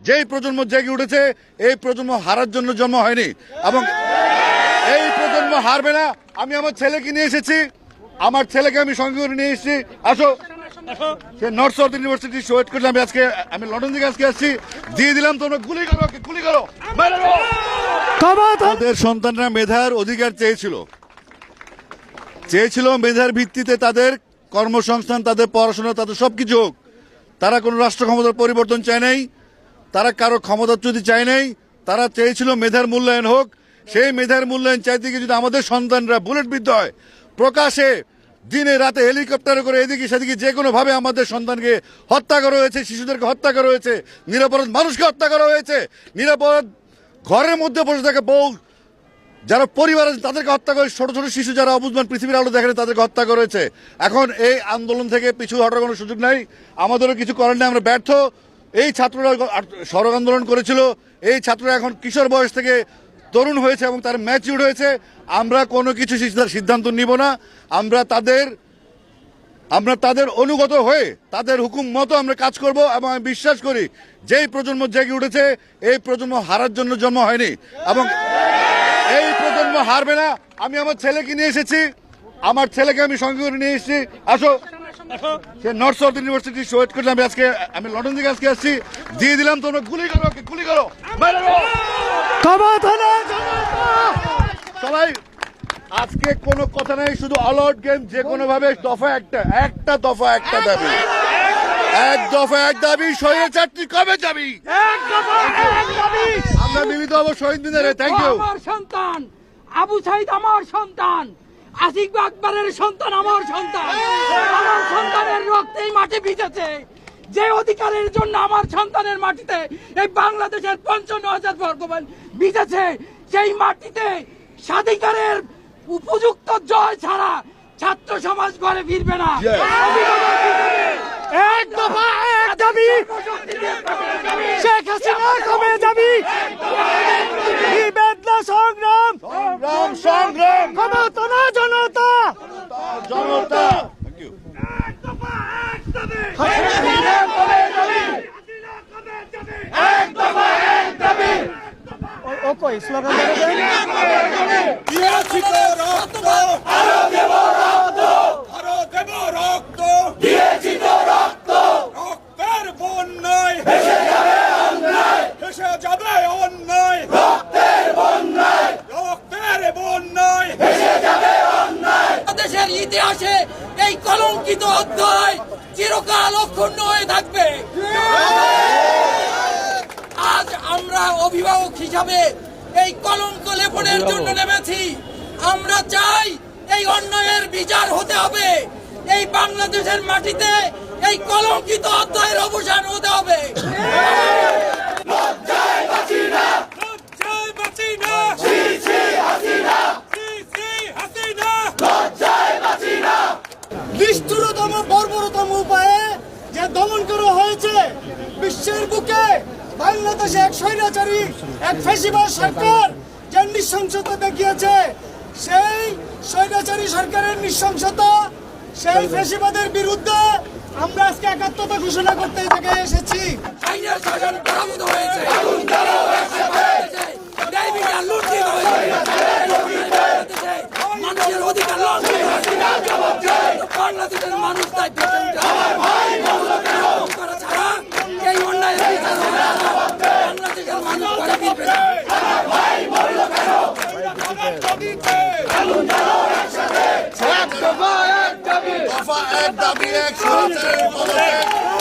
যেই প্রজন্ম জেগে উঠেছে, এই প্রজন্ম হারার জন্য জন্ম হয়নি এবং এই প্রজন্ম হারবে না। আমি আমার ছেলেকে নিয়ে এসেছি, আমার ছেলেকে আমি সঙ্গে করে নিয়ে এসেছি। আসো, সে নর্থ সাউথ ইউনিভার্সিটি ওয়েট করলাম। আমি লন্ডন থেকে আজকে আসছি, দিয়ে দিলাম। তোমরা গুলি করো, গুলি করো। তাদের সন্তানরা মেধার অধিকার চেয়েছিল মেধার ভিত্তিতে তাদের কর্মসংস্থান, তাদের পড়াশোনা, তাদের সবকিছু হোক। তারা কোনো রাষ্ট্র ক্ষমতার পরিবর্তন চায় নাই, তারা কারো ক্ষমতাচ্যুতি চায় নাই, তারা চেয়েছিল মেধার মূল্যায়ন হোক। সেই মেধার মূল্যায়ন চাইতে গিয়ে যদি আমাদের সন্তানরা বুলেট বিদ্ধ হয়, প্রকাশে দিনে রাতে হেলিকপ্টারে করে এদিকে সেদিকে যে কোনোভাবে আমাদের সন্তানকে হত্যা করা হয়েছে, শিশুদেরকে হত্যা করা হয়েছে, নিরাপরাধ মানুষকে হত্যা করা হয়েছে, নিরাপরাধ ঘরের মধ্যে বসে থাকে বউ যারা পরিবার আছে তাদেরকে হত্যা করে, ছোট ছোট শিশু যারা অবুঝমান পৃথিবীর আলো দেখেন তাদেরকে হত্যা করেছে। এখন এই আন্দোলন থেকে পিছু হটার কোনো সুযোগ নাই, আমাদেরও কিছু করার নেই, আমরা ব্যর্থ। এই ছাত্ররা সড়ক আন্দোলন করেছিল, এই ছাত্ররা এখন কিশোর বয়স থেকে তরুণ হয়েছে এবং তার ম্যাচিউর হয়েছে। আমরা কোনো কিছু সিদ্ধান্ত নিব না, আমরা তাদের অনুগত হয়ে তাদের হুকুম মতো আমরা কাজ করব এবং আমি বিশ্বাস করি যেই প্রজন্ম জেগে উঠেছে, এই প্রজন্ম হারার জন্য জন্ম হয়নি এবং এই প্রজন্ম হারবে না। আমি আমার ছেলেকে নিয়ে এসেছি, আমার ছেলেকে আমি সঙ্গে করে নিয়ে এসেছি। আসো, সে নর্থ সাউথ ইউনিভার্সিটি ওয়েট করলাম। আমি লন্ডন থেকে আজকে আসছি, দিয়ে দিলাম। তোমরা গুলি করো, গুলি করো। সবাই আজকে কোনো কথা নাই, শুধু অল আউট গেম। যে কোনো ভাবে দফা একটা দফা একটা দাবি, এক দফা এক দাবি। স্বৈরাচারটি কবে যাবি? আমরা মিলিত হবো শহীদ মিনারে। Thank you. আমার সন্তান আবু সাইদ, আমার সন্তান আসিফ আকবরের সন্তান, আমার সন্তান। আমার সন্তানের রক্তেই মাটি ভিজেছে। যে অধিকারের জন্য আমার সন্তানের মাটিতে এই বাংলাদেশের 55,000 বর্গমাইল ভিজেছে, সেই মাটিতে স্বাধিকারের উপযুক্ত জয় ছাড়া ছাত্র সমাজ ঘরে ফিরবে না। এক দফা এক দাবি, শেখ হাসিনা কবে যাবি? বেদনা সংগ্রাম, সংগ্রাম সংগ্রাম, ক্ষমতা না জনতা, জনতা। এক দফা এক দাবি, হাসিনা কবে যাবি? এক দফা এক দাবি। ও কই স্লোগান দেবেন? দিয়েছি তো রক্ত, আরো দেব রক্ত, আরো দেব রক্ত, দিয়েছি তো রক্ত। রক্তের বন্যায় ভেসে যাবে অন্যায়, ভেসে যাবে অন্যায়। রক্তের বন্যায়, রক্তের বন্যায় ভেসে যাবে অন্যায়। দেশের ইতিহাসে এই কলঙ্কিত অধ্যায় চিরকাল অক্ষুণ্ণ হয়ে থাকবে। আজ আমরা অভিভাবক হিসাবে এই কলঙ্ক লেপনের জন্য নেমেছি। আমরা চাই এই অন্যায়ের বিচার হতে হবে। এই বাংলাদেশের মাটিতে এই কলঙ্কিত অধ্যায়ের অবসান হতে হবে। লজ্জায় বাঁচি না, লজ্জায় বাঁচি না, ছি ছি হাসিনা, ছি ছি হাসিনা, লজ্জায় বাঁচি না। নিষ্ঠুরতম বর্বরতম উপায়ে যে দমন করা হয়েছে বিশ্বের বুকে, বাংলাদেশে এক স্বৈরাচারী, এক ফ্যাসিবাদ সরকার যে নৃশংসতা দেখিয়েছে, সেই স্বৈরাচারী সরকারের নৃশংসতা, সেই ফ্যাসিবাদের বিরুদ্ধে আমরা আজকে একাত্মতা ঘোষণা করতে এই জায়গায় এসেছি। আইনের শাসন পরাভূত হয়েছে, আগুন জ্বালাও একসাথে, ন্যায় বিচার লুণ্ঠিত হয়েছে, মানুষের অধিকার লঙ্ঘিত হয়েছে। বাংলাদেশের মানুষ তাই করা ছাড়া এই অন্যায়ের বিচার হবে না। বাংলাদেশের মানুষ ঘরে ফিরবে না। দফা এক দাবি, এক স্বৈরাচারের পদত্যাগ।